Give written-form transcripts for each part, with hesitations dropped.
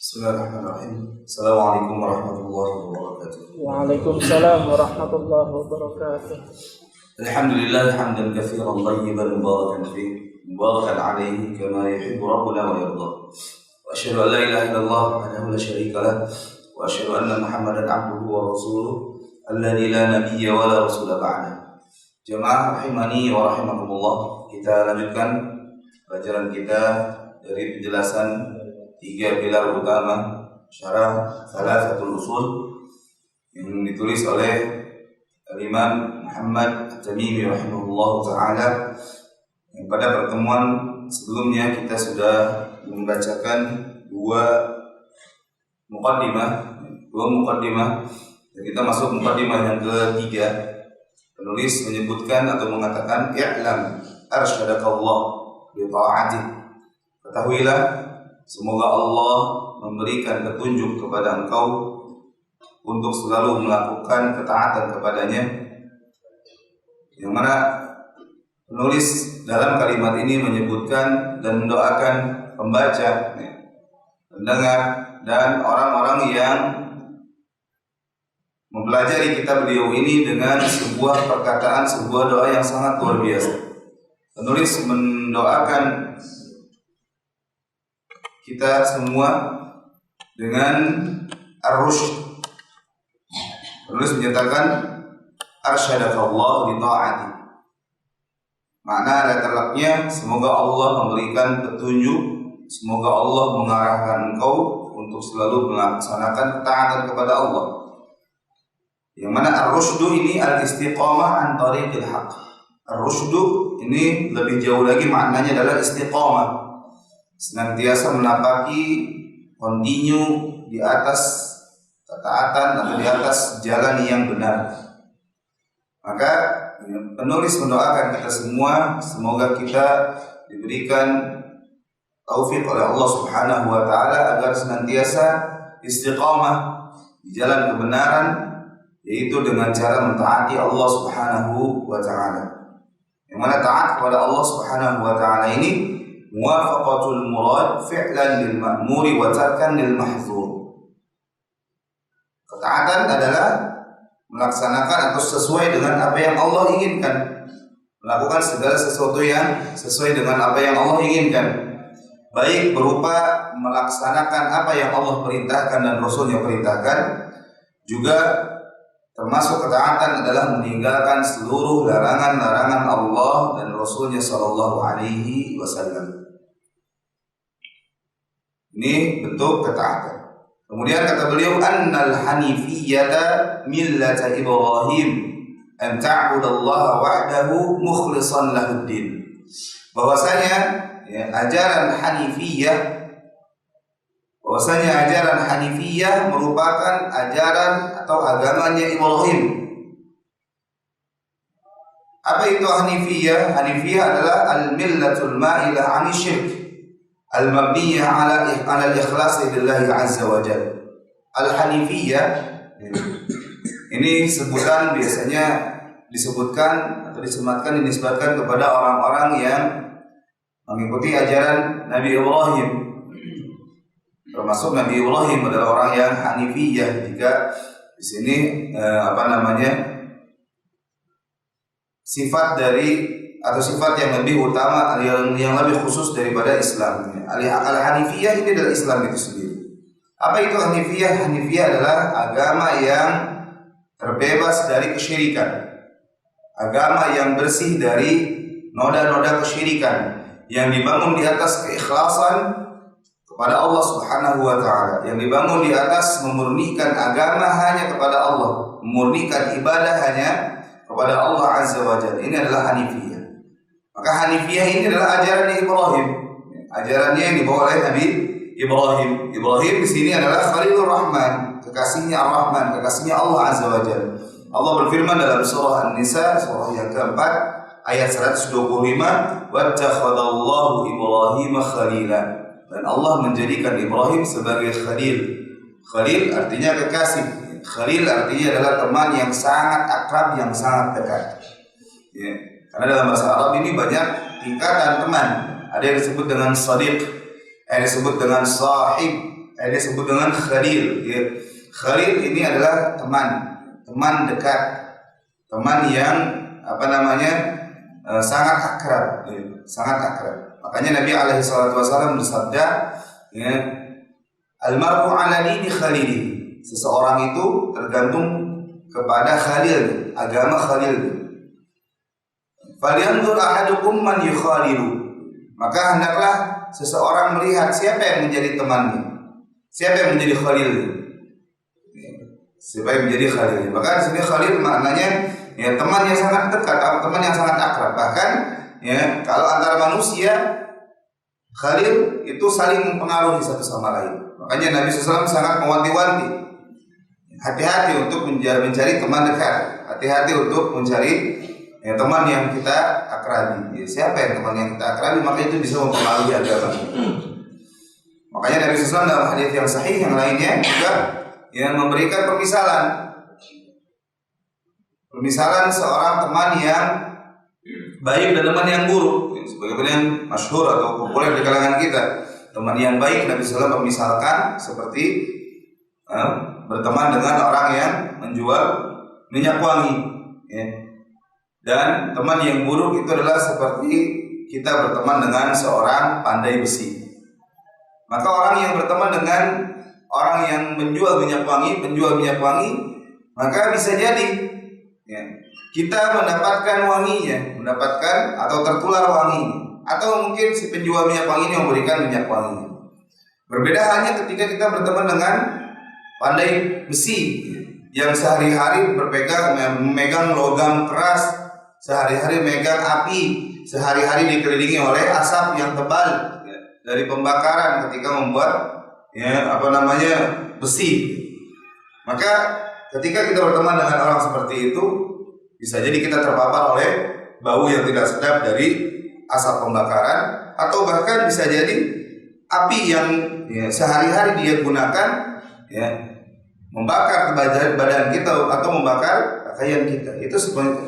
Bismillahirrahmanirrahim. Assalamualaikum warahmatullahi wabarakatuh. Waalaikumsalam warahmatullahi wabarakatuh. Alhamdulillah hamdan katsiran thayyiban mubarakan fihi mubarakan alaihi kama yuhibbu rabbuna wa yarda. Wa asyhadu an la ilaha illallah wahdahu la syarika lah wa asyhadu anna Muhammadan abduhu wa rasuluh alladzi la nabiyya wa la rasula ba'da. Jemaah rahimani wa rahimakumullah, kita lanjutkan pelajaran kita dari penjelasan tiga pilar utama syarah Thalathatul Usul yang ditulis oleh Imam Muhammad At-Tamimi rahimahullah ta'ala. Yang pada pertemuan sebelumnya kita sudah membacakan dua muqaddimah dan kita masuk muqaddimah yang ketiga. Penulis menyebutkan atau mengatakan i'lam arsyadakallah bi ta'atih. Ketahuilah, semoga Allah memberikan petunjuk kepada engkau untuk selalu melakukan ketaatan kepadanya. Yang mana penulis dalam kalimat ini menyebutkan dan mendoakan pembaca, pendengar, dan orang-orang yang mempelajari kitab beliau ini dengan sebuah perkataan, sebuah doa yang sangat luar biasa. Penulis mendoakan kita semua dengan ar-rusyd. Penulis menyatakan arsyadakallah li ta'ati. Makna letaknya semoga Allah memberikan petunjuk, semoga Allah mengarahkan engkau untuk selalu melaksanakan ketaatan kepada Allah. Yang mana ar-rusydu ini al-istiqamah an tariqil haqq. Ar-rusydu ini lebih jauh lagi maknanya adalah istiqamah, senantiasa menapaki kontinu di atas ketaatan atau di atas jalan yang benar. Maka penulis mendoakan kita semua, semoga kita diberikan taufik oleh Allah Subhanahu wa taala agar senantiasa istiqamah di jalan kebenaran, yaitu dengan cara mentaati Allah Subhanahu wa taala. Yang mana taat kepada Allah Subhanahu wa taala ini muwafaqatul murad fi'lan lil ma'muri wa tarkan lil mahdzur. Ketaatan adalah melaksanakan atau sesuai dengan apa yang Allah inginkan, melakukan segala sesuatu yang sesuai dengan apa yang Allah inginkan, baik berupa melaksanakan apa yang Allah perintahkan dan Rasulnya perintahkan, juga termasuk ketaatan adalah meninggalkan seluruh larangan-larangan Allah dan Rasulnya sallallahu alaihi wasallam. Ini bentuk ketaatan. Kemudian kata beliau, annal hanifiyyata millata Ibrahim an ta'budallaha wahdahu mukhlishan lahuddin. Bahwasanya ajaran Hanifiyah merupakan ajaran atau agamanya Ibrahim. Apa itu Hanifiyah? Hanifiyah adalah al-millatul ma'ilah 'ani syirk, al-mabniyah 'ala al-ikhlas lillahi 'azza wa jalla. Al-Hanifiyah ini sebutan biasanya disebutkan atau dinisbatkan kepada orang-orang yang mengikuti ajaran Nabi Ibrahim. Termasuk Nabi Ibrahim adalah orang yang Hanifiyah. Jika di sini sifat yang lebih utama, yang lebih khusus daripada Islam. Al-Hanifiyah ini adalah Islam itu sendiri. Apa itu Hanifiyah? Hanifiyah adalah agama yang terbebas dari kesyirikan, agama yang bersih dari noda-noda kesyirikan, yang dibangun di atas keikhlasan kepada Allah Subhanahu wa taala, yang dibangun di atas memurnikan agama hanya kepada Allah, memurnikan ibadah hanya kepada Allah Azza wa Jalla. Ini adalah Hanifiyah. Maka Hanifiyah ini adalah ajaran Ibrahim. Ajarannya yang dibawa oleh Nabi Ibrahim. Ibrahim di sini adalah Khalilur Rahman, kekasihnya Ar-Rahman, kekasihnya Allah Azza wa Jalla. Allah berfirman dalam surah An-Nisa, surah yang keempat, ayat 125, "Wattakhadallahu Ibrahim khalila." Dan Allah menjadikan Ibrahim sebagai khalil. Khalil artinya kekasih. Khalil artinya adalah teman yang sangat akrab, yang sangat dekat. Ya. Karena dalam bahasa Arab ini banyak tingkatan teman. Ada yang disebut dengan sadiq, ada yang disebut dengan sahib, Dia sebut dengan khalil. Ya. Khalil ini adalah teman dekat, teman yang sangat akrab, ya, sangat akrab. Makanya Nabi alaihi salatu wasallam bersabda, ya, almar'u ala dini khalilihi. Seseorang itu tergantung kepada khalil, agama khalil. Falyanzur ahadukum man yukhalilu. Maka hendaklah seseorang melihat siapa yang menjadi temannya, siapa yang menjadi khalilnya, siapa yang menjadi khalilnya. Maka di sini khalil maknanya ya teman yang sangat dekat, teman yang sangat akrab. Bahkan ya kalau antara manusia khalil itu saling mempengaruhi satu sama lain. Makanya Nabi SAW sangat mewanti-wanti, hati-hati untuk mencari teman dekat, hati-hati untuk mencari ya, teman yang kita akrabi. Ya, siapa yang teman yang kita akrabi, maka itu bisa mempengaruhi agama. Makanya Nabi SAW dalam hadis yang sahih yang lainnya juga yang memberikan permisalan seorang teman yang baik dan teman yang buruk. Sebagaimana yang masyhur atau populer di kalangan kita, teman yang baik Nabi SAW permisalkan seperti berteman dengan orang yang menjual minyak wangi, ya. Dan teman yang buruk itu adalah seperti kita berteman dengan seorang pandai besi. Maka orang yang berteman dengan orang yang menjual minyak wangi, maka bisa jadi ya, kita mendapatkan wanginya, atau tertular wanginya, atau mungkin si penjual minyak wangi ini memberikan minyak wanginya. Berbeda hanya ketika kita berteman dengan pandai besi yang sehari-hari memegang logam keras, sehari-hari megang api, sehari-hari dikelilingi oleh asap yang tebal ya, dari pembakaran ketika membuat besi. Maka ketika kita berteman dengan orang seperti itu, bisa jadi kita terpapar oleh bau yang tidak sedap dari asap pembakaran, atau bahkan bisa jadi api yang ya, sehari-hari dia gunakan ya, membakar badan kita atau membakar pakaian kita. Itu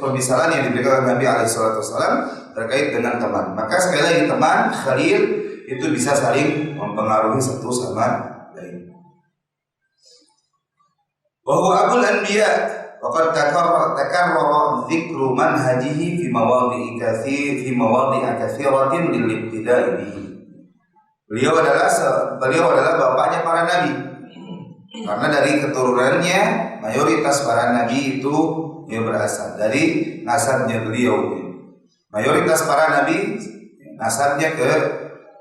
permisalan yang diberikan oleh Nabi Alaihissalam terkait dengan teman. Maka sekali lagi teman, khalil itu bisa saling mempengaruhi satu sama lain. Wa huwa abul anbiya wa qad takarrara dzikru manhajihi fi mawadhi'i katsiratin lil ibtida'i bihi. Beliau adalah bapaknya para nabi. Karena dari keturunannya mayoritas para nabi itu yang berasal dari nasabnya beliau. Mayoritas para nabi nasabnya ke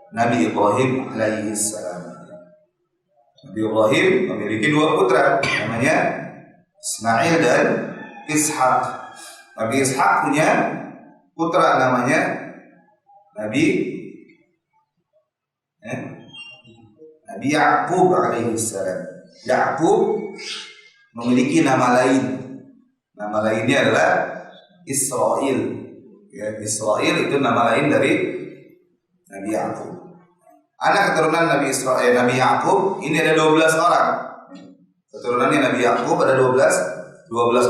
Nabi Ibrahim alaihissalam. Nabi Ibrahim memiliki dua putra, namanya Ismail dan Ishak. Nabi Ishak punya putra namanya Nabi Ya'qub alaihissalam. Ya'qub memiliki nama lain. Nama lainnya adalah Israel. Ya, Israel itu nama lain dari Nabi Ya'qub. Anak keturunan Nabi Ya'qub ini ada 12 orang. Keturunannya Nabi Ya'qub ada 12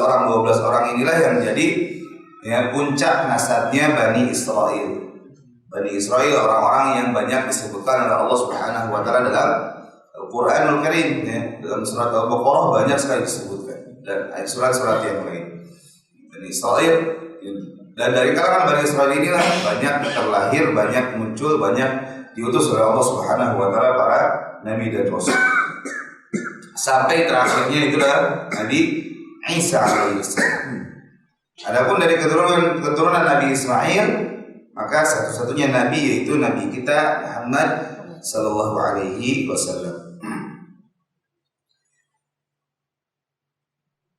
orang. 12 orang inilah yang menjadi ya, puncak nasabnya Bani Israel. Bani Israel orang-orang yang banyak disebutkan oleh Allah Subhanahu wa taala dalam Al-Qur'anul Karim ya. Dalam surat Al-Baqarah banyak sekali disebutkan dan surat-surat yang lain. Bani Israel dan dari kalangan Bani Israel inilah banyak terlahir, banyak muncul, banyak diutus oleh Allah Subhanahu wa taala para nabi dan rasul. Sampai terakhirnya itulah Nabi Isa alaihissalam. Adapun dari keturunan Nabi Ismail, maka satu-satunya nabi yaitu nabi kita Muhammad sallallahu alaihi wasallam.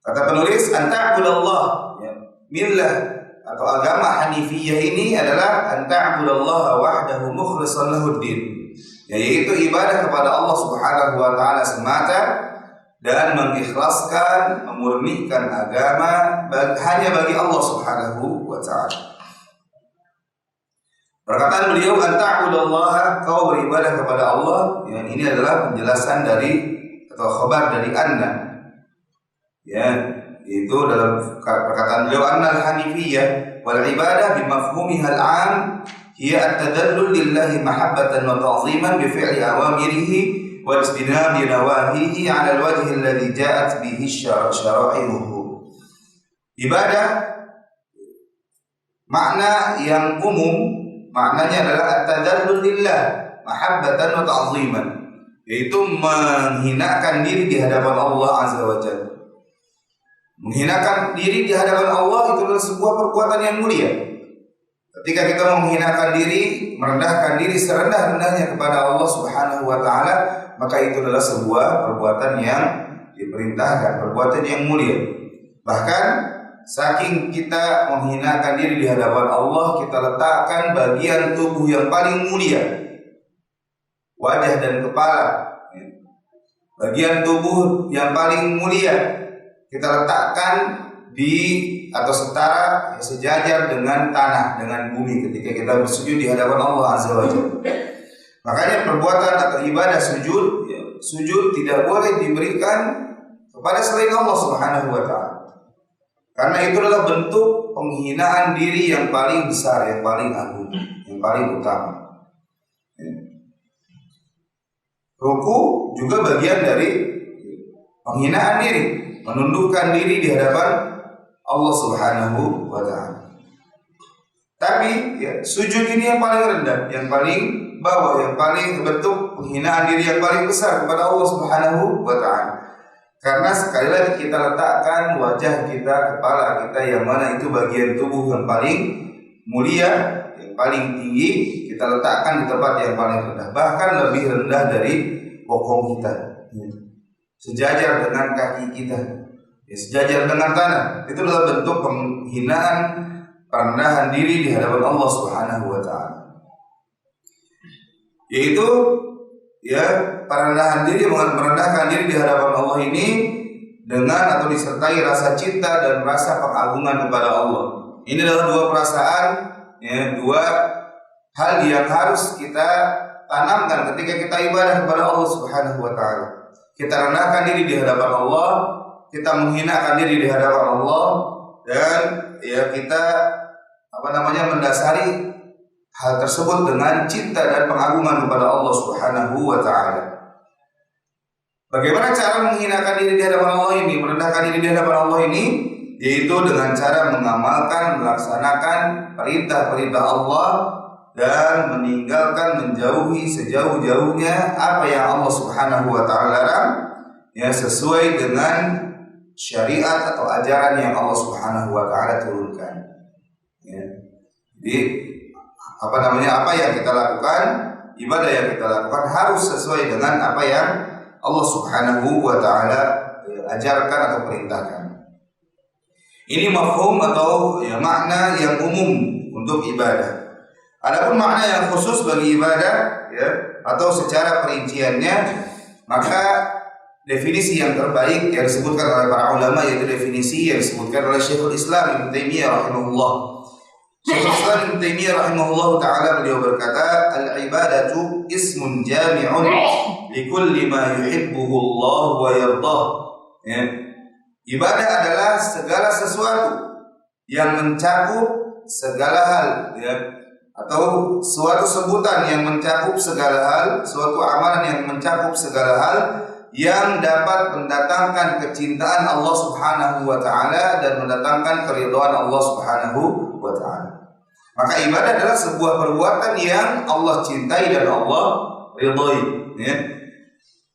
Kata penulis, anta'budallah ya, millah atau agama Hanifiyah ini adalah anta'budallaha wahdahu mukhlishan lahuddin, yaitu ibadah kepada Allah Subhanahu wa taala semata dan mengikhlaskan, memurnikan agama hanya bagi Allah Subhanahu wa taala. Perkataan beliau anta'budallaha, kau beribadah kepada Allah, ya, ini adalah penjelasan dari atau khabar dari anna. Ya, itu dalam perkataan beliau annal hanifiyah wal ibadah bimafhumiha al-'am hiya at-tadallul lillahi mahabbatan wa ta'ziman bi fi'li awamirihi wajtinabi nawahihi 'ala al-wajhi alladhi ja'at bihi syara'i'uhu. Ibadah makna yang umum, maknanya adalah at-tadallul lillah mahabbatan wa ta'ziman, yaitu menghinakan diri di hadapan Allah Azza wa Jalla. Menghinakan diri di hadapan Allah itu adalah sebuah perbuatan yang mulia. Ketika kita menghinakan diri, merendahkan diri serendah-rendahnya kepada Allah Subhanahu wa taala, maka itu adalah sebuah perbuatan yang diperintahkan, perbuatan yang mulia. Bahkan saking kita menghinakan diri di hadapan Allah, kita letakkan bagian tubuh yang paling mulia, wajah dan kepala, bagian tubuh yang paling mulia kita letakkan di atau setara, sejajar dengan tanah, dengan bumi ketika kita bersujud di hadapan Allah Azza wa Jalla. Makanya perbuatan atau ibadah sujud tidak boleh diberikan kepada selain Allah Subhanahu wa taala. Karena itu adalah bentuk penghinaan diri yang paling besar, yang paling agung, yang paling utama. Ruku juga bagian dari penghinaan diri, menundukkan diri di hadapan Allah Subhanahu wa taala. Tapi sujud ini yang paling rendah, yang paling bawah, yang paling bentuk penghinaan diri yang paling besar kepada Allah Subhanahu wa taala. Karena sekali lagi kita letakkan wajah kita, kepala kita yang mana itu bagian tubuh yang paling mulia, yang paling tinggi, kita letakkan di tempat yang paling rendah, bahkan lebih rendah dari bokong kita, sejajar dengan kaki kita, sejajar dengan tanah. Itu adalah bentuk penghinaan, perendahan diri di hadapan Allah Subhanahu wa taala. Yaitu perendahan diri, merendahkan diri di hadapan Allah ini dengan atau disertai rasa cinta dan rasa pengagungan kepada Allah. Ini adalah dua perasaan, dua hal yang harus kita tanamkan ketika kita ibadah kepada Allah Subhanahu wa taala. Kita rendahkan diri di hadapan Allah, kita menghinakan diri di hadapan Allah, dan kita mendasari hal tersebut dengan cinta dan pengagungan kepada Allah Subhanahu wa taala. Bagaimana cara menghinakan diri di hadapan Allah ini, merendahkan diri di hadapan Allah ini? Yaitu dengan cara mengamalkan, melaksanakan perintah-perintah Allah dan meninggalkan, menjauhi sejauh-jauhnya apa yang Allah Subhanahu wa taala larang, sesuai dengan syariat atau ajaran yang Allah Subhanahu wa taala turunkan. Jadi apa yang kita lakukan, ibadah yang kita lakukan harus sesuai dengan apa yang Allah Subhanahu wa taala ajarkan atau perintahkan. Ini mafhum atau makna yang umum untuk ibadah. Adapun makna yang khusus bagi ibadah atau secara perinciannya, maka definisi yang terbaik yang disebutkan oleh para ulama, yaitu definisi yang disebutkan oleh Syekhul Islam Ibnu Taimiyah rahimahullah. Syekhul Islam Ibnu Taimiyah rahimahullah taala, beliau berkata, al-ibadatu ismun jami'un likulli ma yuhibbuhu Allah wa yardah. Ibadah adalah segala sesuatu yang mencakup segala hal, atau suatu sebutan yang mencakup segala hal, suatu amalan yang mencakup segala hal yang dapat mendatangkan kecintaan Allah Subhanahu wa taala dan mendatangkan keridhaan Allah Subhanahu wa taala. Maka ibadah adalah sebuah perbuatan yang Allah cintai dan Allah ridhai,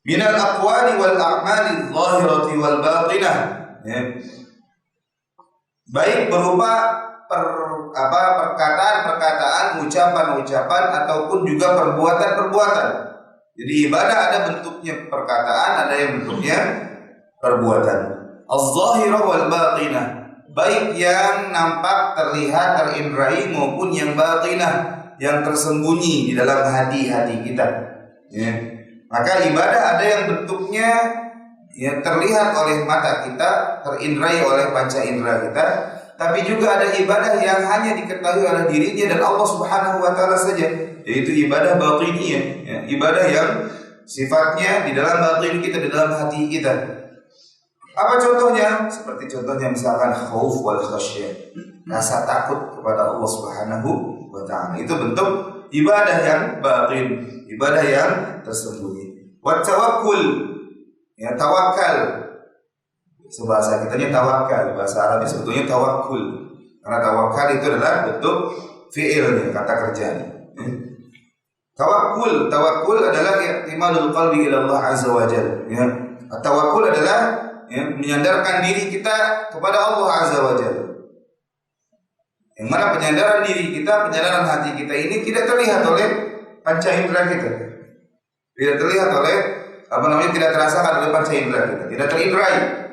minal aqwali wal a'mali adh-dhahirati wal batinah, baik berupa perkataan-perkataan, ucapan-ucapan ataupun juga perbuatan-perbuatan. Jadi ibadah ada bentuknya perkataan, ada yang bentuknya perbuatan. Az-zahirah wal batinah, baik yang nampak, terlihat, terindrai maupun yang batinah, yang tersembunyi di dalam hati-hati kita. Maka ibadah ada yang bentuknya terlihat oleh mata kita, terindrai oleh panca indera kita, tapi juga ada ibadah yang hanya diketahui oleh dirinya dan Allah Subhanahu wa taala saja, yaitu ibadah batiniyah, ibadah yang sifatnya di dalam batin kita, di dalam hati kita. Apa contohnya? Seperti contohnya misalkan khauf wal khasyah, rasa takut kepada Allah Subhanahu wa taala. Itu bentuk ibadah yang batin, ibadah yang tersembunyi. Wa tawakkul, ya tawakal. Bahasa kitanya tawakal, bahasa Arabnya sebetulnya tawakkul. Karena tawakal itu adalah bentuk fi'ilnya, kata kerjanya. Tawakkul adalah i'timadul qalbi ila Allah azza wa jalla. Ya. Tawakkul adalah menyandarkan diri kita kepada Allah azza wa jalla. Yang mana penyandaran diri kita, penyandaran hati kita ini tidak terlihat oleh panca indera kita. Tidak terlihat oleh tidak terasakan oleh panca indera kita, tidak terindrai.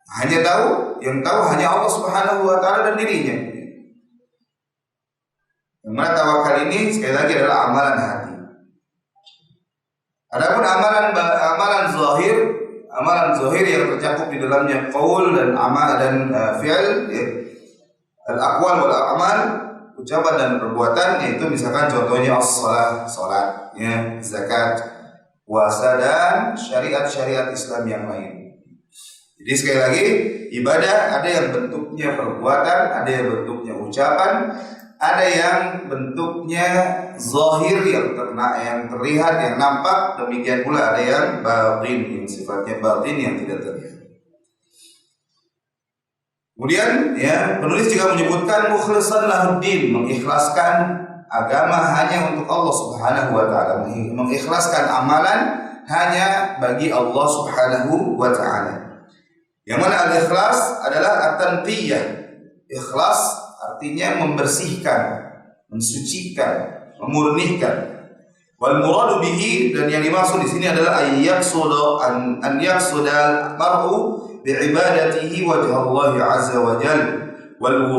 Hanya yang tahu hanya Allah Subhanahu wa taala dan dirinya. Yang mana tawakal ini sekali lagi adalah amalan hati. Adapun amalan zahir yang tercakup di dalamnya qaul dan amal dan fi'il, al-aqwal wal a'mal, ucapan dan perbuatan, yaitu misalkan contohnya salat, ya, zakat, puasa dan syariat-syariat Islam yang lain. Jadi sekali lagi, ibadah ada yang bentuknya perbuatan, ada yang bentuknya ucapan, ada yang bentuknya zahir yang terlihat, yang nampak, demikian pula ada yang batin, yang sifatnya batin yang tidak terlihat. Kemudian ya, penulis juga menyebutkan mukhlishan lahuddin, mengikhlaskan agama hanya untuk Allah Subhanahu wa taala, mengikhlaskan amalan hanya bagi Allah Subhanahu wa taala. Yang mana al-ikhlas adalah at-tanqiyah. Ikhlas artinya membersihkan, mensucikan, memurnikan. Wal muradu bihi, dan yang dimaksud di sini adalah an yaqsuda mar'u bi'ibadatihi wajha Allah azza wa jalla wal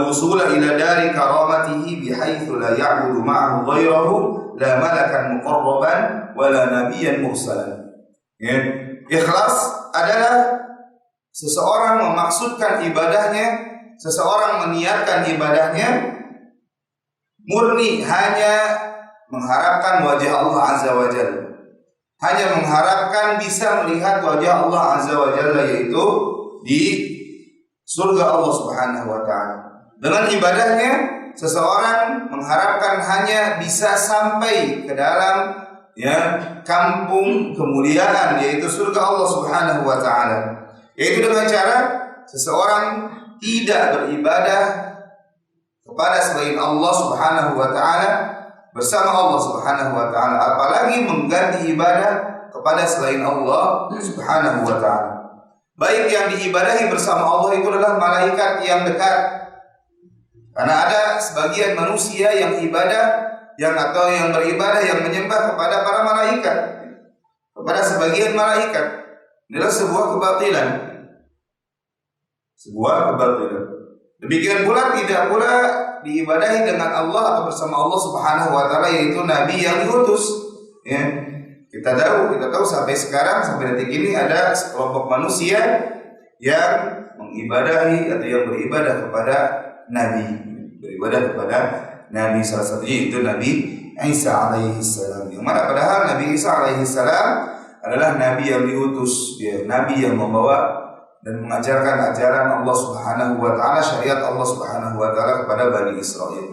wusul ila dari karamatihi bihaitsu la ya'budu ma'ahu ghayrahu la malakan muqarraban wala nabiyyan mursalan. Ya. Ikhlas adalah seseorang memaksudkan ibadahnya, seseorang meniatkan ibadahnya murni hanya mengharapkan wajah Allah azza wa jalla, hanya mengharapkan bisa melihat wajah Allah azza wa jalla, yaitu di surga Allah Subhanahu wa taala. Dengan ibadahnya seseorang mengharapkan hanya bisa sampai ke dalam kampung kemuliaan, yaitu surga Allah Subhanahu wa taala. Yaitu dengan cara seseorang tidak beribadah kepada selain Allah Subhanahu wa taala bersama Allah Subhanahu wa taala, apalagi mengganti ibadah kepada selain Allah Subhanahu wa taala. Baik yang diibadahi bersama Allah itu adalah malaikat yang dekat. Karena ada sebagian manusia yang beribadah yang menyembah kepada para malaikat, kepada sebagian malaikat. Inilah sebuah kebatilan. Demikian pula tidak pula diibadahi dengan Allah atau bersama Allah Subhanahu wa taala, yaitu nabi yang diutus. Ya. Kita tahu sampai sekarang, sampai detik ini ada sekelompok manusia yang mengibadahi atau yang beribadah kepada nabi, salah satunya itu Nabi Isa alaihi salam. Yang mana padahal Nabi Isa alaihi salam adalah nabi yang diutus, nabi yang membawa dan mengajarkan ajaran Allah Subhanahu wa taala, syariat Allah Subhanahu wa taala kepada Bani Israel.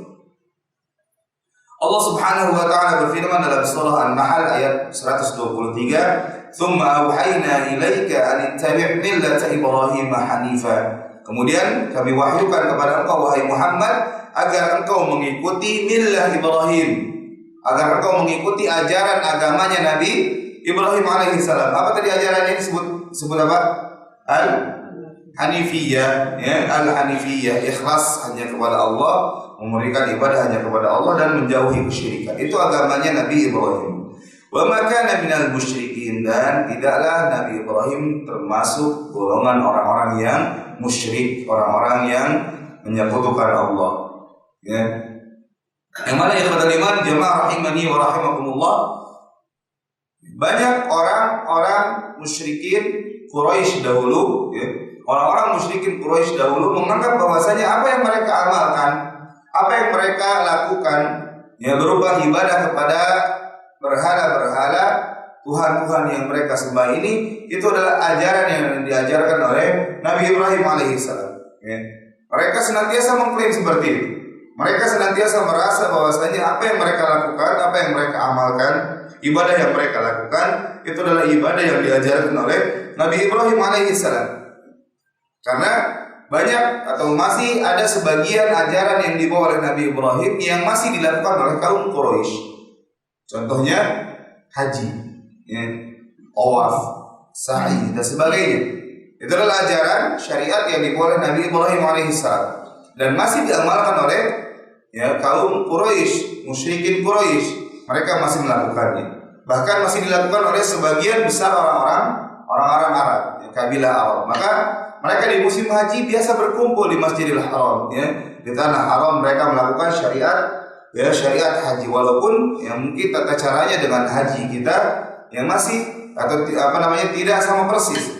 Allah Subhanahu wa taala berfirman dalam surah An-Nahl ayat 123, "Tsumma auhayna ilaika an ittabi' millata Ibrahim hanifa." Kemudian kami wahyukan kepada engkau wahai Muhammad agar engkau mengikuti millah Ibrahim, agar engkau mengikuti ajaran agamanya Nabi Ibrahim alaihi salam. Apa tadi ajarannya disebut apa? Al-Hanifiyah, ya, Al-Hanifiyah, ikhlas hanya kepada Allah, memberikan ibadah hanya kepada Allah dan menjauhi kesyirikan. Itu agamanya Nabi Ibrahim. Wa ma kana minal musyrikin, dan tidaklah Nabi Ibrahim termasuk golongan orang-orang yang musyrik, orang-orang yang menyekutukan Allah. Ya. Yang mana ikhwatul iman jamaah rahimani wa rahimakumullah, banyak orang-orang musyrikin Quraisy dahulu, ya, orang-orang musyrikin Quraisy dahulu menganggap bahwasanya apa yang mereka amalkan, apa yang mereka lakukan, ya, berupa ibadah kepada berhala-berhala, Tuhan-Tuhan yang mereka sembah ini, itu adalah ajaran yang diajarkan oleh Nabi Ibrahim alaihissalam. Ya. Mereka senantiasa mengklaim seperti itu. Mereka senantiasa merasa bahwasanya apa yang mereka lakukan, apa yang mereka amalkan, ibadah yang mereka lakukan itu adalah ibadah yang diajarkan oleh Nabi Ibrahim alaihissalam. Karena banyak atau masih ada sebagian ajaran yang dibawa oleh Nabi Ibrahim yang masih dilakukan oleh kaum Quraisy. Contohnya haji, ya, tawaf, sa'i dan sebagainya. Itu adalah ajaran syariat yang dibawa oleh Nabi Ibrahim alaihissalam dan masih diamalkan oleh kaum Quraisy, musyrikin Quraisy. Mereka masih melakukannya. Bahkan masih dilakukan oleh sebagian besar orang-orang Arab, kabilah Arab. Maka mereka di musim haji biasa berkumpul di Masjidil Haram, di tanah haram mereka melakukan syariat haji, walaupun yang mungkin tata caranya dengan haji kita yang masih atau tidak sama persis.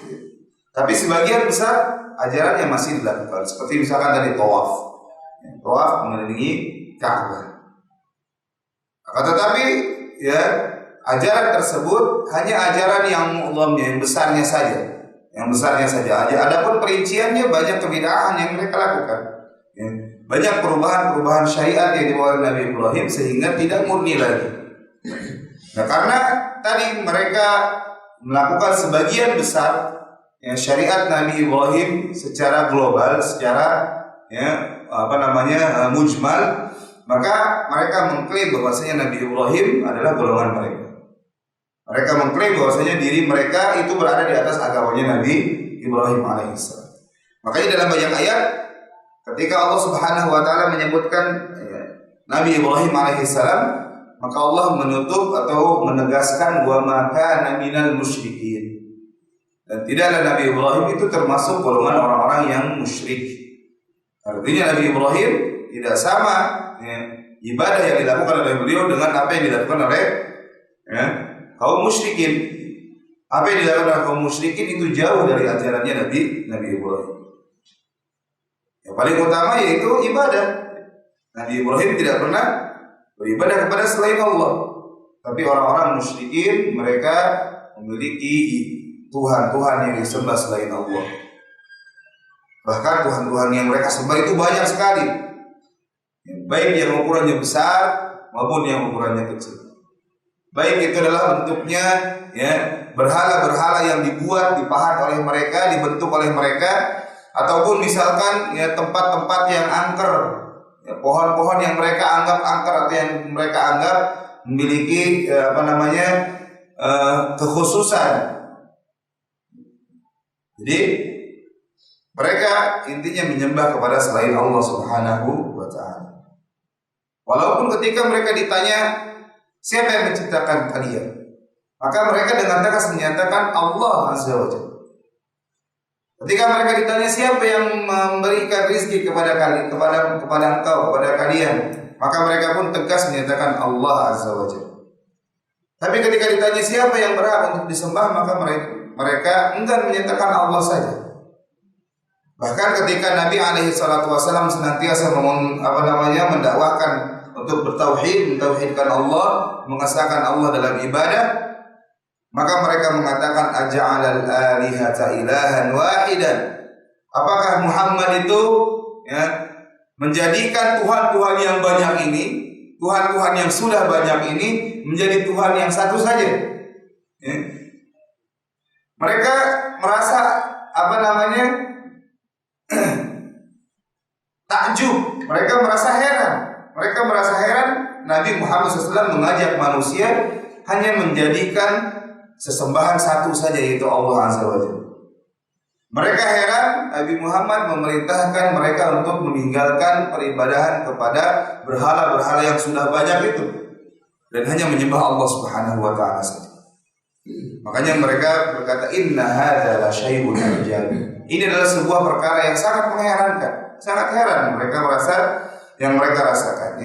Tapi sebagian besar ajaran yang masih dilakukan, seperti misalkan tadi tawaf mengelilingi Ka'bah. Tetapi ajaran tersebut hanya ajaran yang mu'dhamnya, yang besarnya saja. Adapun perinciannya banyak kebid'ahan yang mereka lakukan. Banyak perubahan syariat yang dibawa oleh Nabi Ibrahim sehingga tidak murni lagi. Nah, karena tadi mereka melakukan sebagian besar syariat Nabi Ibrahim secara global, secara mujmal, maka mereka mengklaim bahwasanya Nabi Ibrahim adalah golongan mereka. Mereka mengklaim bahwasanya diri mereka itu berada di atas agamanya Nabi Ibrahim alaihissalam. Makanya dalam banyak ayat ketika Allah Subhanahu wa taala menyebutkan Nabi Ibrahim alaihissalam, maka Allah menutup atau menegaskan wa ma kana minal musyrikin. Dan tidaklah Nabi Ibrahim itu termasuk golongan orang-orang yang musyrik. Artinya Nabi Ibrahim tidak sama ibadah yang dilakukan oleh beliau dengan apa yang dilakukan oleh kaum musyrikin. Apa yang dilakukan oleh kaum musyrikin itu jauh dari ajarannya Nabi Ibrahim. Yang paling utama yaitu ibadah. Nabi Ibrahim tidak pernah beribadah kepada selain Allah. Tapi orang-orang musyrikin mereka memiliki Tuhan-Tuhan yang disembah selain Allah. Bahkan Tuhan-Tuhan yang mereka sembah itu banyak sekali, baik yang ukurannya besar maupun yang ukurannya kecil. Baik itu adalah bentuknya berhala-berhala yang dipahat oleh mereka, dibentuk oleh mereka, ataupun misalkan tempat-tempat yang angker, pohon-pohon yang mereka anggap angker atau yang mereka anggap memiliki kekhususan. Jadi mereka intinya menyembah kepada selain Allah Subhanahu wa taala. Walaupun ketika mereka ditanya siapa yang menciptakan kalian, maka mereka dengan tegas menyatakan Allah Azza wa Jalla. Ketika mereka ditanya siapa yang memberikan rezeki kepada kalian, kepada kalian, maka mereka pun tegas menyatakan Allah Azza wa Jalla. Tapi ketika ditanya siapa yang berhak untuk disembah, maka mereka enggan menyatakan Allah saja. Bahkan ketika Nabi alaihi salatu wasallam senantiasa mendakwahkan untuk mentauhidkan Allah, mengesahkan Allah dalam ibadah, maka mereka mengatakan aja'alal alihata ilahan wahidan. Apakah Muhammad itu menjadikan Tuhan-Tuhan yang banyak ini, Tuhan-Tuhan yang sudah banyak ini menjadi Tuhan yang satu saja? Mereka merasa takjub, mereka merasa heran Nabi Muhammad SAW mengajak manusia hanya menjadikan sesembahan satu saja, yaitu Allah Azza wa Jalla. Mereka heran Nabi Muhammad memerintahkan mereka untuk meninggalkan peribadahan kepada berhala-berhala yang sudah banyak itu dan hanya menyembah Allah Subhanahu wa taala saja. Makanya mereka berkata inna hadza la syai'un ajab. Ini adalah sebuah perkara yang sangat mengherankan. Sangat heran mereka rasakan.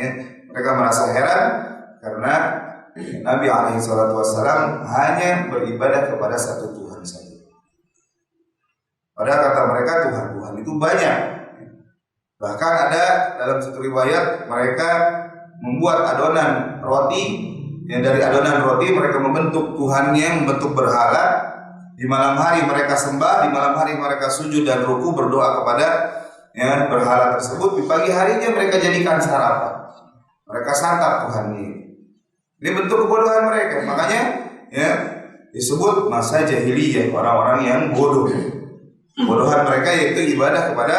Mereka merasa heran karena Nabi alaihi salatu wasallam hanya beribadah kepada satu Tuhan saja. Padahal kata mereka Tuhan-Tuhan itu banyak. Bahkan ada dalam satu riwayat mereka membuat adonan roti, yang dari adonan roti mereka membentuk Tuhannya, membentuk berhala. Di malam hari mereka sembah, di malam hari mereka sujud dan ruku berdoa kepada ya berhala tersebut, di pagi harinya mereka jadikan sarapan. Mereka santap Tuhan ini. Ini bentuk kebodohan mereka. Makanya ya disebut masa jahiliyah, orang-orang yang bodoh. Kebodohan mereka yaitu ibadah kepada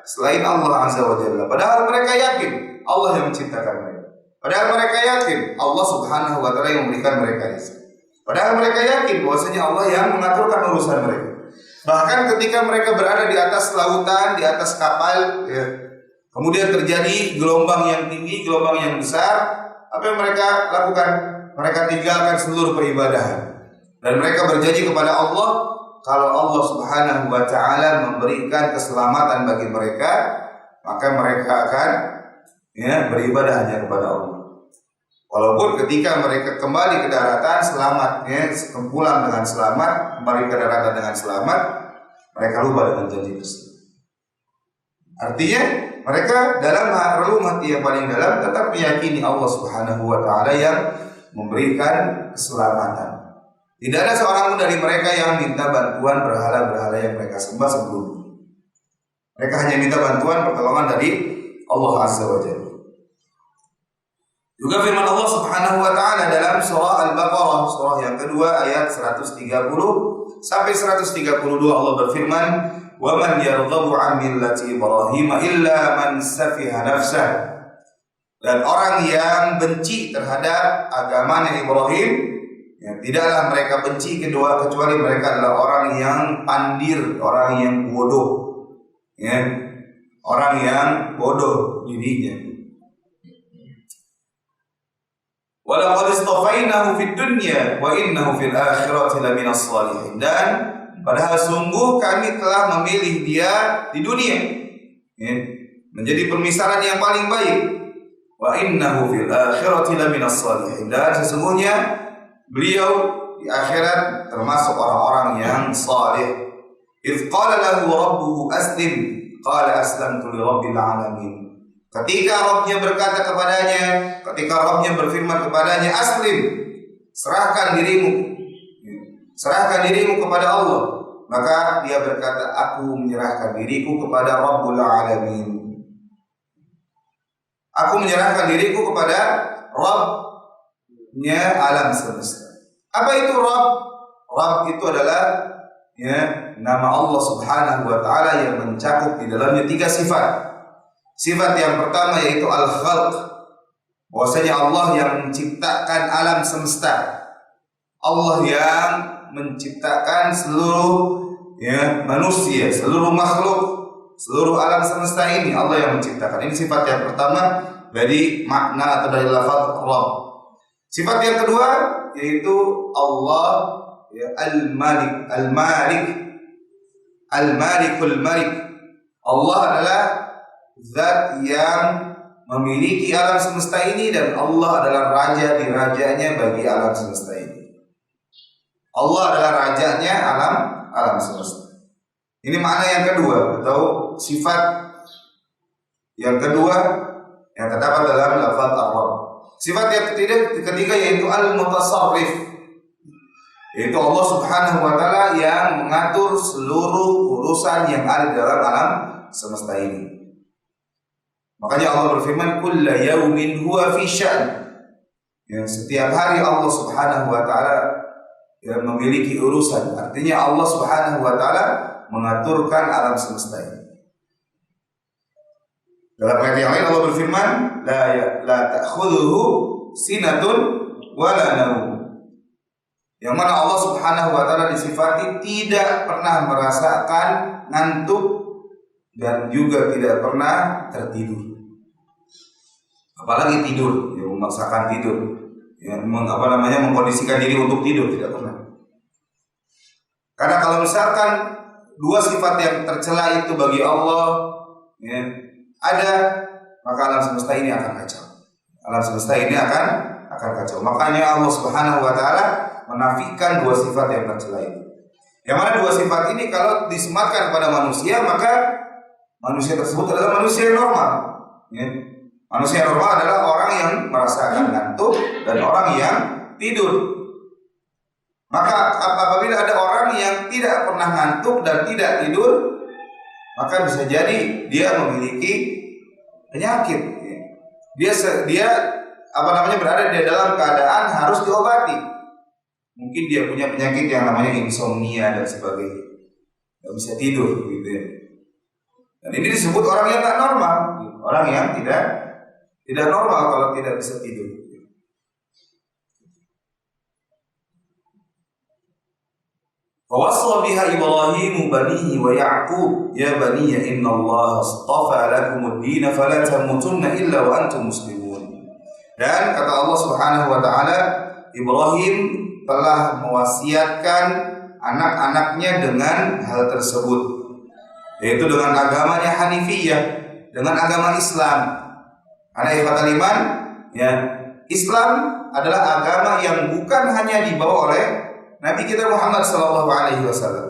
selain Allah Azza wa Jalla. Padahal mereka yakin Allah yang menciptakan mereka. Padahal mereka yakin Allah Subhanahu wa taala yang memberikan mereka rezeki. Padahal mereka yakin bahwasanya Allah yang mengaturkan urusan mereka. Bahkan ketika mereka berada di atas lautan, di atas kapal, ya, kemudian terjadi gelombang yang tinggi, gelombang yang besar, apa yang mereka lakukan? Mereka tinggalkan seluruh peribadahan dan mereka berjanji kepada Allah, kalau Allah Subhanahu wa taala memberikan keselamatan bagi mereka, maka mereka akan ya beribadah hanya kepada Allah. Walaupun ketika mereka kembali ke daratan selamat, ya, pulang dengan selamat, kembali ke daratan dengan selamat, mereka lupa dengan janji tersebut. Artinya mereka dalam relung hati yang paling dalam tetap meyakini Allah Subhanahu wa taala yang memberikan keselamatan. Tidak ada seorang pun dari mereka yang minta bantuan berhala-berhala yang mereka sembah sebelumnya. Mereka hanya minta bantuan pertolongan dari Allah Azza wa Jalla. Juga firman Allah Subhanahu wa taala dalam surah Al-Baqarah, surah yang kedua ayat 130 sampai 132, Allah berfirman, "Wa man yarghabu 'an millati Ibrahim illa man safiha nafsah." Dan orang yang benci terhadap agamanya Ibrahim, ya, tidaklah mereka benci kecuali mereka adalah orang yang pandir, orang yang bodoh, ya, orang yang bodoh dirinya. Walaqad istafainahu fid dunya wa innahu fil akhirati laminas shalihin. Dan padahal sungguh kami telah memilih dia di dunia, ya, menjadi permisalan yang paling baik. Wa innahu fil akhirati laminas shalihin. Dan sesungguhnya beliau di akhirat termasuk orang-orang yang saleh. Idz qala lahu rabbuhu aslim qala aslamtu li rabbil alamin. Ketika Rabbnya berkata kepadanya, ketika Rabbnya berfirman kepadanya, aslim, serahkan dirimu kepada Allah, maka dia berkata, aku menyerahkan diriku kepada Rabbul Alamin. Aku menyerahkan diriku kepada Rabbnya alam semesta. Apa itu Rabb? Rabb itu adalah, ya, nama Allah Subhanahu wa taala yang mencakup di dalamnya 3 sifat. Sifat yang pertama yaitu al-khalq, bahwasanya Allah yang menciptakan alam semesta. Allah yang menciptakan seluruh, ya, manusia, seluruh makhluk, seluruh alam semesta ini Allah yang menciptakan. Ini sifat yang pertama dari makna atau dari lafaz Rabb. Sifat yang kedua yaitu Allah, ya, al-Malik, al-Malikul Malik. Allah adalah zat yang memiliki alam semesta ini dan Allah adalah raja di rajanya bagi alam semesta ini. Allah adalah rajanya alam semesta. Ini makna yang kedua atau sifat yang kedua yang terdapat dalam lafaz Ar-Rabb. Sifat yang ketiga yaitu Al-Mutasarrif, yaitu Allah Subhanahu wa taala yang mengatur seluruh urusan yang ada dalam alam semesta ini. Makanya Allah berfirman, "Kulla yaumin huwa fi sya'n." Ya, setiap hari Allah Subhanahu wa taala yang memiliki urusan. Artinya Allah Subhanahu wa taala mengaturkan alam semesta ini. Dalam ayat yang lain Allah berfirman, la ta'khudhuhu sinatun wa la naum. Yang mana Allah Subhanahu wa taala disifati tidak pernah merasakan ngantuk dan juga tidak pernah tertidur. Apalagi tidur, ya, memaksakan tidur, ya, mengkondisikan diri untuk tidur, tidak pernah. Karena kalau misalkan 2 sifat yang tercela itu bagi Allah, ya, ada, maka alam semesta ini akan kacau. Alam semesta ini akan kacau. Makanya Allah Subhanahu wa taala menafikan 2 sifat yang tercela itu. Yang mana 2 sifat ini kalau disematkan kepada manusia, maka manusia tersebut adalah manusia yang normal, ya. Manusia normal adalah orang yang merasakan ngantuk dan orang yang tidur. Maka apabila ada orang yang tidak pernah ngantuk dan tidak tidur, maka bisa jadi dia memiliki penyakit. Dia berada di dalam keadaan harus diobati. Mungkin dia punya penyakit yang namanya insomnia dan sebagainya, nggak bisa tidur gitu ya. Dan ini disebut orang yang tak normal, orang yang tidak normal kalau tidak bisa tidur. Fawassa biha Ibrahim banihi wa Ya'qub ya bani inna Allah astafa lakumud din fala tamutunna illa wa antum muslimun. Dan kata Allah Subhanahu wa taala, Ibrahim telah mewasiatkan anak-anaknya dengan hal tersebut, yaitu dengan agamanya Hanifiyah, dengan agama Islam. Karena ikhwatal iman, ya, Islam adalah agama yang bukan hanya dibawa oleh Nabi kita Muhammad SAW.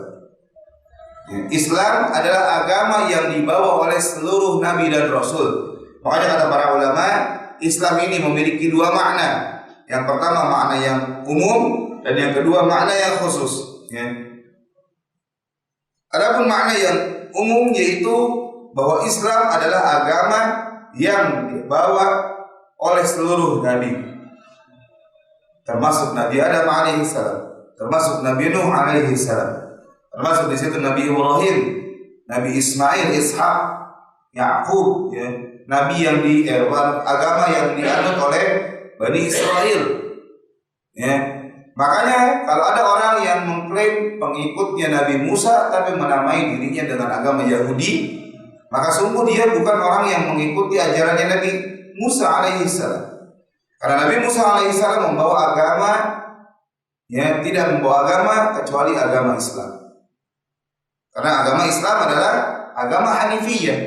Islam adalah agama yang dibawa oleh seluruh Nabi dan Rasul. Makanya kata para ulama, Islam ini memiliki dua makna. Yang pertama makna yang umum, dan yang kedua makna yang khusus. Adapun makna yang umum yaitu bahwa Islam adalah agama yang dibawa oleh seluruh Nabi, termasuk Nabi Adam alaihissalam, termasuk Nabi Nuh alaihi salam, termasuk di situ Nabi Ibrahim, Nabi Ismail, Ishak, Ya'qub, ya, nabi yang agama yang dianut oleh Bani Israel. Ya. Makanya kalau ada orang yang mengklaim pengikutnya Nabi Musa tapi menamai dirinya dengan agama Yahudi, maka sungguh dia bukan orang yang mengikuti ajarannya Nabi Musa alaihi salam. Karena Nabi Musa alaihi salam membawa agama, ya, tidak membawa agama kecuali agama Islam. Karena agama Islam adalah agama Hanifiyah.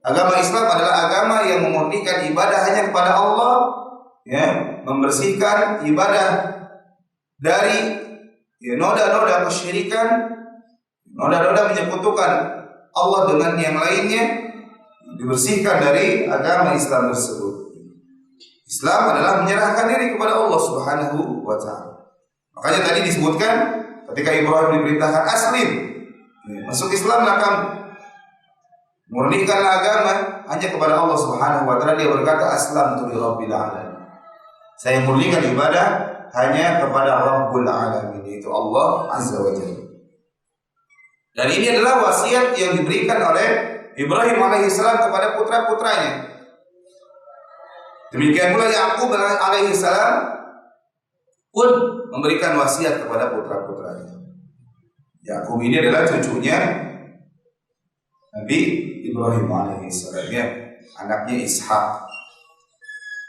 Agama Islam adalah agama yang memurnikan ibadah hanya kepada Allah, ya, membersihkan ibadah dari noda-noda kesyirikan, noda-noda menyekutukan Allah dengan yang lainnya, dibersihkan dari agama Islam tersebut. Islam adalah menyerahkan diri kepada Allah Subhanahu wa ta'ala. Makanya tadi disebutkan ketika Ibrahim diperintahkan aslim, masuk Islam, akan murnikan agama hanya kepada Allah Subhanahu wa ta'ala. Dia berkata aslamtu li rabbil alamin. Saya murnikan ibadah hanya kepada Rabbul Alamin, yaitu Allah Azza wa Jalla. Dan ini adalah wasiat yang diberikan oleh Ibrahim alaihissalam kepada putra-putranya. Demikian pula Ya'qub alaihissalam pun memberikan wasiat kepada putra-putranya. Ya'qub ini adalah cucunya Nabi Ibrahim alaihissalam, ya, anaknya Ishak.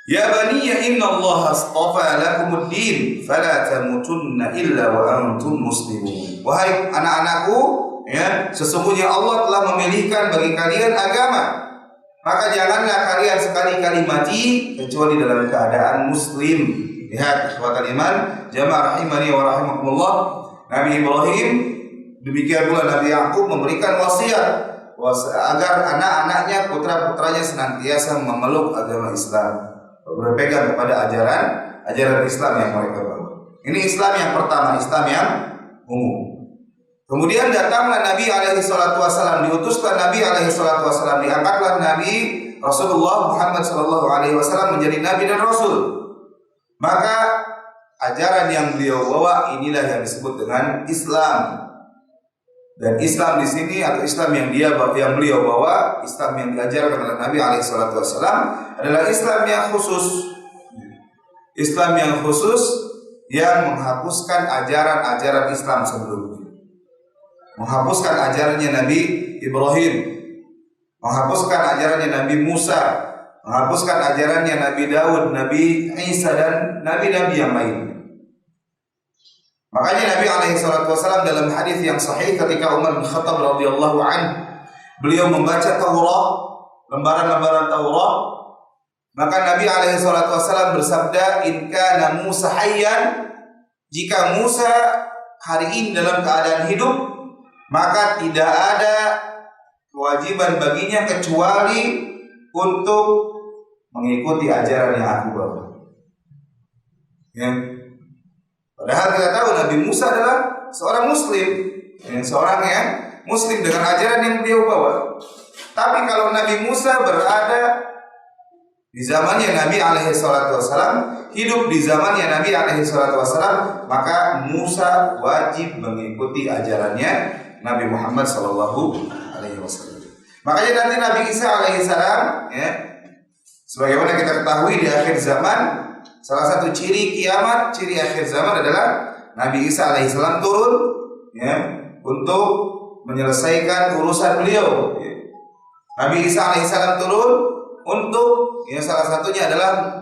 Ya bani inna Allah astafa lakumud din fala tamutunna illa wa antum muslimun. Wahai anak-anakku, ya, sesungguhnya Allah telah memilihkan bagi kalian agama, maka janganlah kalian sekali-kali mati kecuali dalam keadaan muslim. Lihat ikhwatal iman, jamaah rahimani wa rahimakumullah, Nabi Ibrahim demikian pula Nabi Ya'qub memberikan wasiat agar anak-anaknya, putra-putranya senantiasa memeluk agama Islam, berpegang kepada ajaran Islam yang mereka bawa. Ini Islam yang pertama, Islam yang umum. Kemudian datanglah Nabi alaihi salatu wasallam, diutuslah Nabi alaihi salatu wasallam, diangkatlah Nabi Rasulullah Muhammad sallallahu alaihi wasallam menjadi nabi dan rasul. Maka ajaran yang beliau bawa inilah yang disebut dengan Islam. Dan Islam di sini atau Islam yang beliau bawa, Islam yang diajarkan oleh Nabi alaihi salatu wasallam adalah Islam yang khusus. Islam yang khusus yang menghapuskan ajaran-ajaran Islam sebelumnya. Menghapuskan ajarannya Nabi Ibrahim, menghapuskan ajarannya Nabi Musa, menghapuskan ajarannya Nabi Daud, Nabi Isa dan nabi-nabi yang lain. Makanya Nabi alaihi salatu wasallam dalam hadis yang sahih ketika Umar bin Khattab radhiyallahu anhu beliau membaca Taurat, lembaran-lembaran Taurat, maka Nabi alaihi salatu wasallam bersabda, "In kana Musa hayyan," jika Musa hari ini dalam keadaan hidup, maka tidak ada kewajiban baginya kecuali untuk mengikuti ajaran yang aku bawa. Ya. Padahal kita tahu Nabi Musa adalah seorang Muslim, seorang Muslim dengan ajaran yang beliau bawa. Tapi kalau Nabi Musa berada di zamannya Nabi alaihi salatu wasallam, hidup di zamannya Nabi alaihi salatu wasallam, maka Musa wajib mengikuti ajarannya Nabi Muhammad sallallahu alaihi wasallam. Makanya nanti Nabi Isa alaihi salam, ya, sebagaimana kita ketahui di akhir zaman, salah satu ciri kiamat, ciri akhir zaman adalah Nabi Isa alaihi salam turun, ya, untuk menyelesaikan urusan beliau. Ya. Nabi Isa alaihi salam turun untuk, ya, salah satunya adalah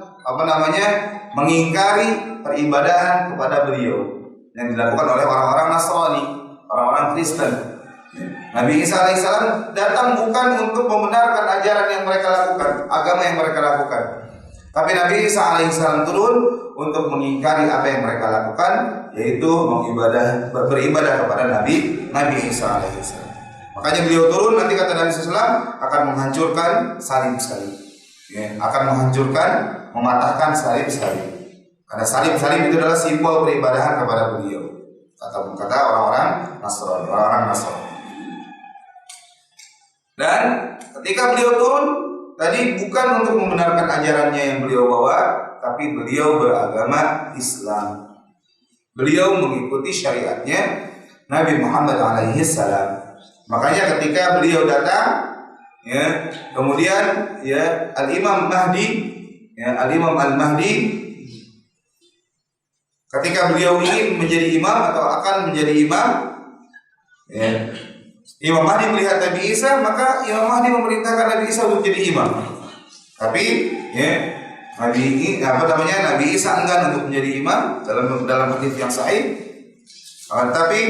mengingkari peribadahan kepada beliau yang dilakukan oleh orang-orang Nasrani, orang-orang Kristen. Nabi Isa alaihissalam datang bukan untuk membenarkan ajaran yang mereka lakukan, agama yang mereka lakukan, tapi Nabi Isa alaihissalam turun untuk mengingkari apa yang mereka lakukan, yaitu beribadah kepada Nabi Isa alaihissalam. Makanya beliau turun, nanti kata Nabi SAW, akan menghancurkan salib-salib, ya, akan menghancurkan, mematahkan salib-salib. Karena salib-salib itu adalah simbol peribadahan kepada beliau, kata orang-orang Nasrani. Dan ketika beliau turun tadi bukan untuk membenarkan ajarannya yang beliau bawa, tapi beliau beragama Islam. Beliau mengikuti syariatnya Nabi Muhammad alaihi salam. Makanya ketika beliau datang, ya, kemudian, ya, Al-Imam Al-Mahdi ketika beliau ingin menjadi imam atau akan menjadi imam, ya, Imam Mahdi melihat Nabi Isa, maka Imam Mahdi memerintahkan Nabi Isa untuk jadi imam. Tapi, ya, Nabi Isa enggan untuk menjadi imam dalam hadis yang sahih. Tapi,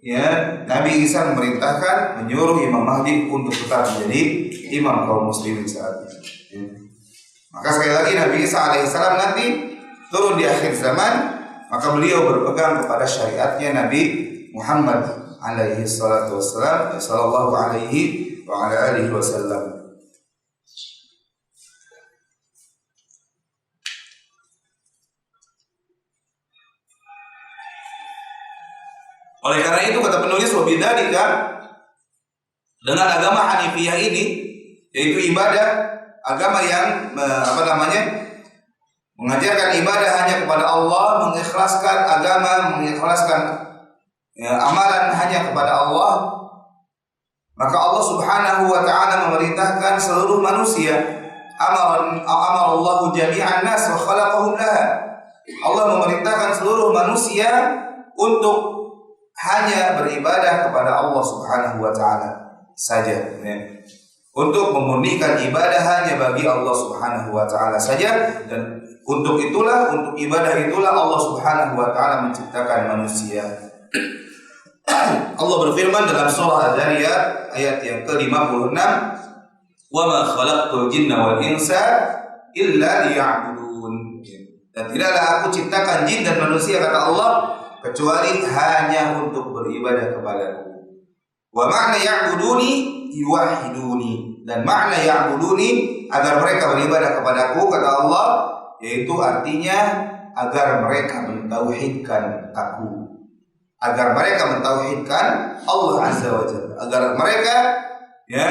ya, Nabi Isa menyuruh Imam Mahdi untuk tetap menjadi imam kaum muslimin saat itu. Ya. Maka sekali lagi Nabi Isa alaihissalam nanti turun di akhir zaman, maka beliau berpegang kepada syariatnya Nabi Muhammad alaihi salatu wassalam, sallallahu alaihi wa ala alihi wasallam. Oleh karena itu kata penulis, wabidzalika, dengan agama Hanifiyah ini, yaitu ibadah, agama yang mengajarkan ibadah hanya kepada Allah, mengikhlaskan agama, mengikhlaskan, ya, amalan hanya kepada Allah, maka Allah Subhanahu wa taala memerintahkan seluruh manusia, amarallahu jami'an nas wa khalaqahum laha. Allah memerintahkan seluruh manusia untuk hanya beribadah kepada Allah Subhanahu wa taala saja, ya. Untuk memurnikan ibadah hanya bagi Allah Subhanahu wa taala saja, dan untuk ibadah itulah Allah Subhanahu wa taala menciptakan manusia. Allah berfirman dalam surah Al-Zariyat ayat yang ke-56, "Wa ma khalaqtul jinna wal insa illa liya'budun." Dan tidaklah aku ciptakan jin dan manusia, kata Allah, kecuali hanya untuk beribadah kepadaku. Wa makna ya'buduni yuwahhiduni, dan makna ya'buduni agar mereka beribadah kepadaku, kata Allah, yaitu artinya agar mereka mentauhidkan aku, agar mereka mentauhidkan Allah Azza wa Jalla, agar mereka, ya,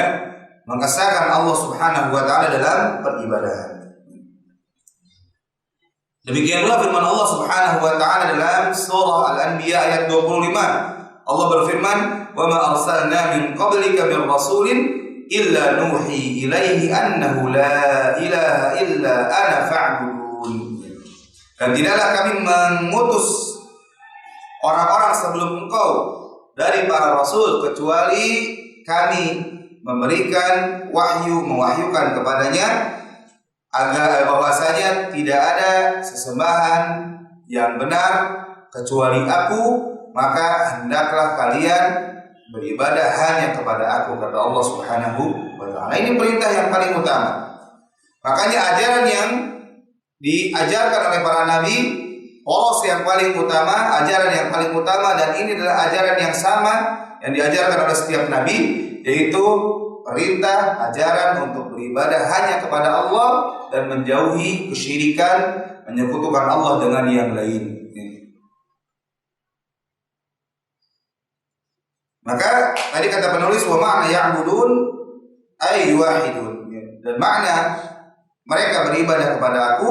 mengesahkan Allah Subhanahu wa taala dalam peribadahan. Demikian pula firman Allah Subhanahu wa taala dalam surah Al-Anbiya ayat 25. Allah berfirman, "Wa ma arsalna min qablika min rasulin illa nuhi ilaihi annahu la ilaha illa ana fa'budun." Dan tidaklah kami mengutus orang-orang sebelum engkau dari para rasul kecuali kami memberikan mewahyukan kepadanya agar bahwasanya tidak ada sesembahan yang benar kecuali aku, maka hendaklah kalian beribadah hanya kepada aku, kata Allah Subhanahu wa taala. Ini perintah yang paling utama. Makanya ajaran yang diajarkan oleh para nabi, poros yang paling utama, ajaran yang paling utama, dan ini adalah ajaran yang sama yang diajarkan oleh setiap nabi, yaitu perintah ajaran untuk beribadah hanya kepada Allah dan menjauhi kesyirikan, menyekutukan Allah dengan yang lain. Maka tadi kata penulis wa ma'na ya'budun ay yuwahidun. Dan makna mereka beribadah kepada aku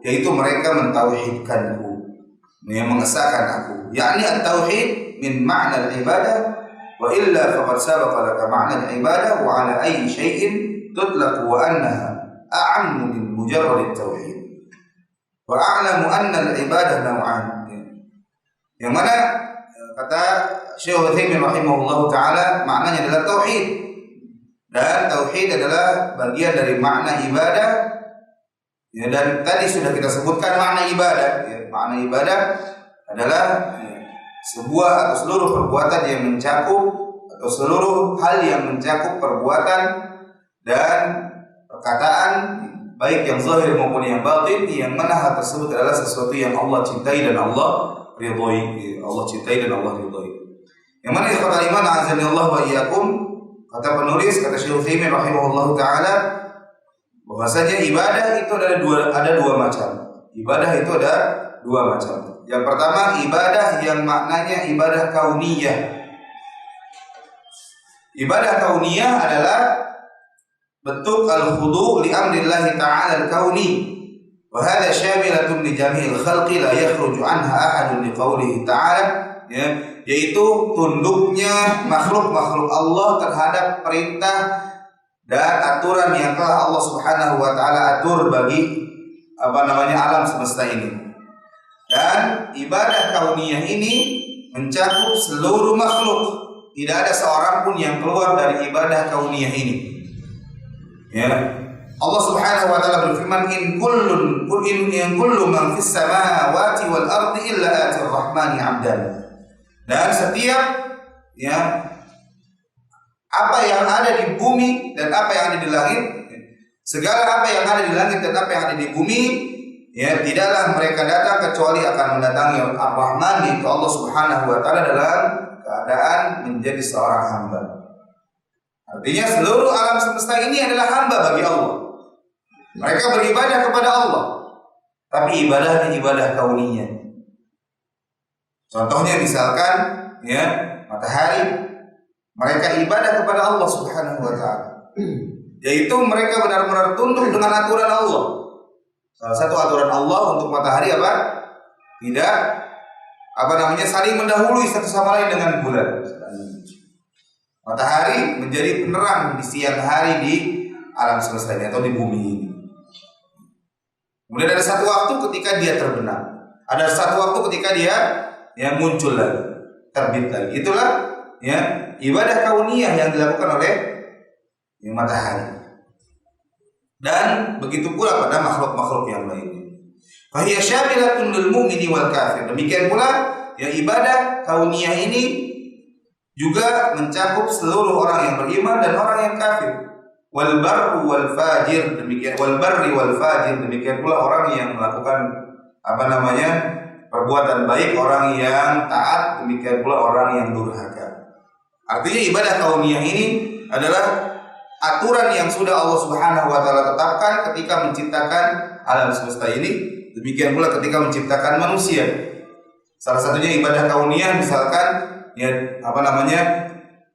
yaitu mereka mentauhidkanku, yang mengesahkan aku. Yakni at-tauhid min ma'na al-ibadah wa illa faqad sabaqa laka ma'na al-ibadah wa 'ala ayyi shay'in tutlaq wa annaha a'ammu min mujarrad at-tauhid. Wa a'lamu anna al-ibadah naw'an. Yang mana kata Syekh Utsaimin rahimahullahu taala maknanya adalah tauhid. Dan tauhid adalah bagian dari makna ibadah. Ya, dan tadi sudah kita sebutkan makna ibadah. Ya, makna ibadah adalah sebuah atau seluruh perbuatan yang mencakup atau seluruh hal yang mencakup perbuatan dan perkataan baik yang zahir maupun yang batin, yang mana hal tersebut adalah sesuatu yang Allah cintai dan Allah ridhoi. Allah cintai dan Allah ridhoi. Yang mana ikhwatal iman azani Allah wa iyyakum, kata penulis, kata Syekh Utsaimin rahimahullahu taala, bahwasanya ibadah itu ada dua macam. Ibadah itu ada dua macam. Yang pertama ibadah yang maknanya ibadah kauniyah. Ibadah kauniyah adalah bentuk al-khudu' li amrillahi ta'ala al-kauni. Wa hadha syamilatun li jami'il khalqi la yakhruju anha ahadun li qawlihi ta'ala, ya, yaitu tunduknya makhluk-makhluk Allah terhadap perintah dan aturan yang telah Allah Subhanahu wa taala atur bagi alam semesta ini. Dan ibadah kauniyah ini mencakup seluruh makhluk. Tidak ada seorang pun yang keluar dari ibadah kauniyah ini. Ya. Allah Subhanahu wa taala berfirman, in kullu man fis samawati wal ardi illa atir rahmani 'abdan. Dan setiap, ya, apa yang ada di bumi dan apa yang ada di langit, segala apa yang ada di langit dan apa yang ada di bumi, ya, tidaklah mereka datang kecuali akan mendatangi Ar-Rahman, yaitu Allah Subhanahu wa taala, dalam keadaan menjadi seorang hamba. Artinya seluruh alam semesta ini adalah hamba bagi Allah. Mereka beribadah kepada Allah, tapi ibadahnya ibadah kauniyah. Contohnya misalkan, ya, matahari, mereka ibadah kepada Allah Subhanahu wa taala. Yaitu mereka benar-benar tunduk dengan aturan Allah. Salah satu aturan Allah untuk matahari apa? Tidak saling mendahului satu sama lain dengan bulan. Matahari menjadi penerang di siang hari di alam semesta ini atau di bumi ini. Kemudian ada satu waktu ketika dia terbenam. Ada satu waktu ketika dia, ya, muncul lagi, terbit lagi. Itulah, ya, ibadah kauniyah yang dilakukan oleh, ya, matahari. Dan begitu pula pada makhluk-makhluk yang lainnya. Fa hiya syamilatun lil mu'mini wal kafir. Demikian pula, ya, ibadah kauniyah ini juga mencakup seluruh orang yang beriman dan orang yang kafir. Wal barru wal fajir, demikian wal barri wal fajir, demikian pula orang yang melakukan perbuatan baik, orang yang taat, demikian pula orang yang durhaka. Artinya ibadah kauniyah ini adalah aturan yang sudah Allah Subhanahu wa taala tetapkan ketika menciptakan alam semesta ini, demikian pula ketika menciptakan manusia. Salah satunya ibadah kauniyah, misalkan, ya,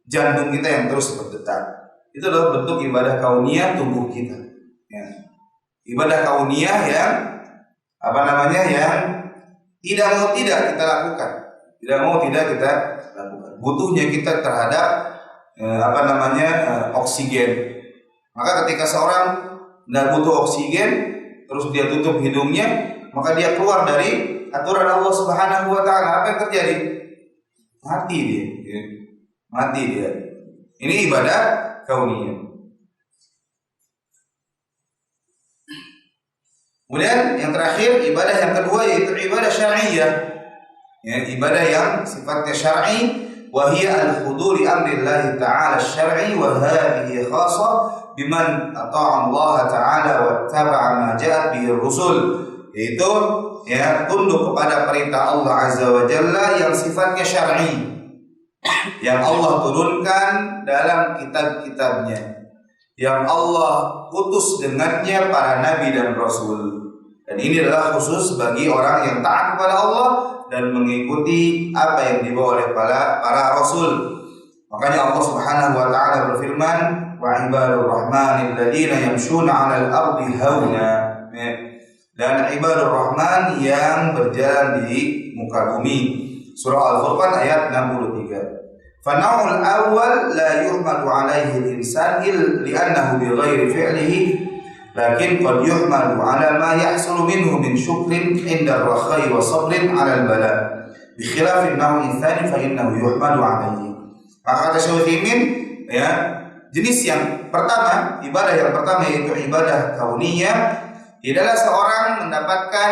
jantung kita yang terus berdetak. Itu adalah bentuk ibadah kauniyah tubuh kita. Ya. Ibadah kauniyah yang yang tidak mau tidak kita lakukan. Tidak mau tidak kita lakukan. Butuhnya kita terhadap oksigen. Maka ketika seorang tidak butuh oksigen, terus dia tutup hidungnya, maka dia keluar dari aturan Allah Subhanahu wa taala. Apa yang terjadi? Mati dia. Ya. Mati dia. Ini ibadah kauniyah. Kemudian yang terakhir, ibadah yang kedua, yaitu ibadah syar'iyyah. Ya, ibadah yang sifatnya syar'i, wa hiya al-khudu' li amrillah ta'ala asy-syar'i, wa hadhihi khassah biman ata'a Allah ta'ala wa taba'a ma ja'at bihi ar-rusul. Yaitu, ya, tunduk kepada perintah Allah Azza wa Jalla yang sifatnya syar'i, yang Allah turunkan dalam kitab-kitabnya, yang Allah utus dengannya para nabi dan rasul. Dan ini adalah khusus bagi orang yang taat kepada Allah dan mengikuti apa yang dibawa oleh para rasul. Makanya Allah Subhanahu wa taala berfirman, "Wa ibadur rahmanil ladzina yamshuna 'alal ardi hauna." Dan ibadur rahman yang berjalan di muka bumi. Surah Al-Furqan ayat 63. Fana'ul awal la yuhmadu 'alaihi al-insan li'annahu bighairi fi'lihi lakin qad yuhmadu 'ala ma yahsulu minhu min syukrin 'inda ar-rakhai wa sabrin 'ala al-bala. Bi khilafin naw'i tsani fa innahu yuhmadu 'alaihi. Maka kata Syekh Utsaimin, ya, jenis yang pertama, ibadah yang pertama yaitu ibadah kauniyah, tidaklah seorang mendapatkan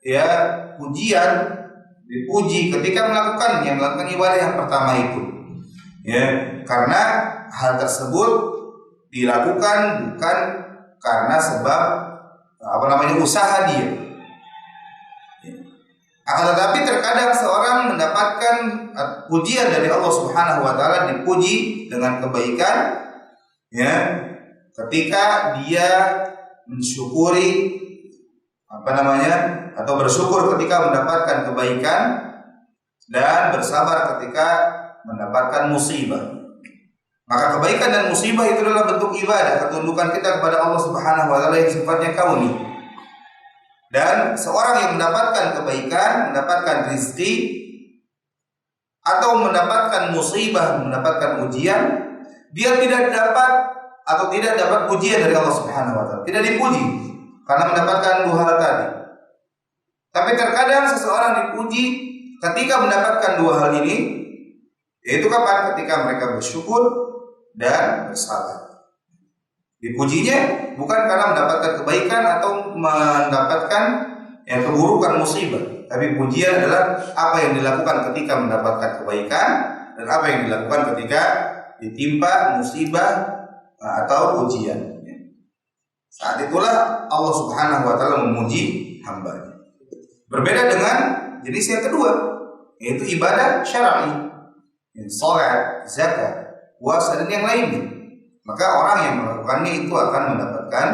ya pujian, dipuji ketika melakukan ibadah yang pertama itu, ya, karena hal tersebut dilakukan bukan karena sebab usaha dia. Akan tetapi terkadang seorang mendapatkan pujian dari Allah Subhanahu wa taala, dipuji dengan kebaikan, ya, ketika dia mensyukuri atau bersyukur ketika mendapatkan kebaikan dan bersabar ketika mendapatkan musibah. Maka kebaikan dan musibah itu adalah bentuk ibadah, ketundukan kita kepada Allah Subhanahu wa taala yang sifatnya kauni. Dan seorang yang mendapatkan kebaikan, mendapatkan rizki, atau mendapatkan musibah, mendapatkan ujian, dia tidak dapat pujian dari Allah Subhanahu wa taala. Tidak dipuji karena mendapatkan dua hal tadi. Tapi terkadang seseorang dipuji ketika mendapatkan dua hal ini, yaitu kapan? Ketika mereka bersyukur dan bersabar. Dipujinya bukan karena mendapatkan kebaikan atau mendapatkan keburukan musibah, tapi pujian adalah apa yang dilakukan ketika mendapatkan kebaikan dan apa yang dilakukan ketika ditimpa musibah atau ujian. Saat itulah Allah Subhanahu wa taala memuji hambanya. Berbeda dengan jenis yang kedua, yaitu ibadah syar'i, salat, zakat, puasa dan yang lainnya. Maka orang yang melakukannya itu akan mendapatkan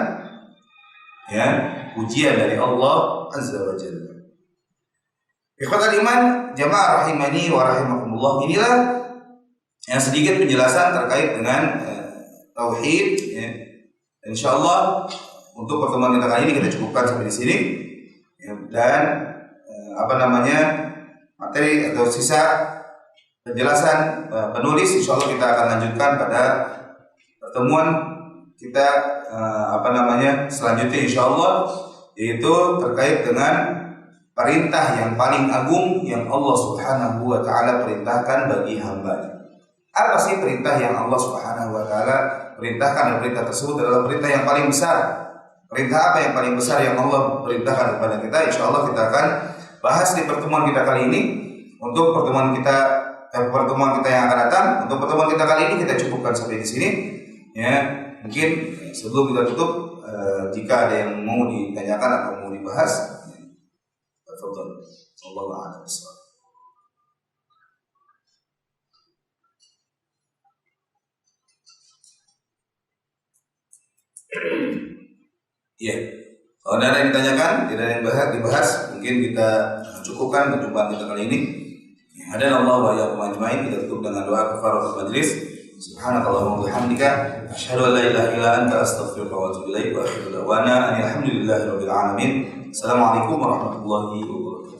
pujian dari Allah Azza wa Jalla. Ikhwatal iman, jamaah rahimani wa rahimakumullah, inilah yang sedikit penjelasan terkait dengan tauhid. Insyaallah untuk pertemuan kita kali ini kita cukupkan sampai di sini. Dan materi atau sisa penjelasan penulis insyaallah kita akan lanjutkan pada pertemuan kita selanjutnya insyaallah, yaitu terkait dengan perintah yang paling agung yang Allah Subhanahu wa taala perintahkan bagi hamba-Nya. Apa sih perintah yang Allah Subhanahu wa taala perintahkan? Dan perintah tersebut adalah perintah yang paling besar. Perintah apa yang paling besar yang Allah perintahkan kepada kita? Insyaallah kita akan bahas di pertemuan kita kali ini. Untuk pertemuan kita yang akan datang, untuk pertemuan kita kali ini kita cukupkan sampai di sini. Ya, mungkin sebelum kita tutup, jika ada yang mau ditanyakan atau mau dibahas, tafadhol. Sallallahu alaihi wasallam. Ya, kalau ada yang ditanyakan, tidak ada yang dibahas, mungkin kita cukupkan perjumpaan kita kali ini. Hadana Allah wa iyyakum ajmain. Kita tutup dengan doa kafaratul majlis. Subhanakallahumma wa bihamdika asyhadu an la ilaha illa anta astaghfiruka wa atubu ilaik wa akhiru da'wana alhamdulillahi rabbil alamin. Assalamualaikum warahmatullahi wabarakatuh.